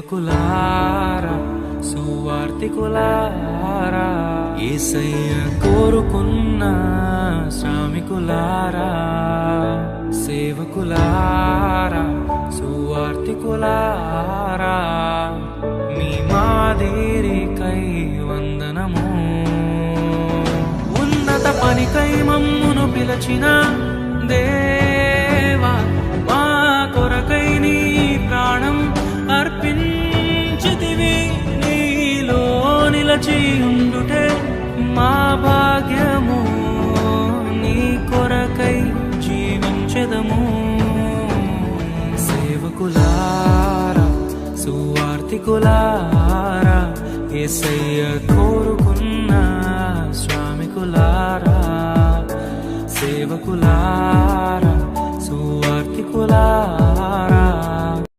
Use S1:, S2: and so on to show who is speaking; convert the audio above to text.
S1: సేవకులారా సువార్తికులారా యేసయ్య కోరుకున్న శ్రామికులారా సేవకులారా సువార్తికులారా మీ మాదిరికై వందనము ఉన్నత పనికై మమ్మును పిలచిన దేవా మా కొరకై నీ ప్రాణం అర్పించితివి నీలో నిలచి ఉండుటే మా భాగ్యము నీ కొరకై జీవించెదము సేవకులారా సువార్తికులారా యేసయ్య కోరుకున్న శ్రామికులారా సేవకులారా సువార్తికులారా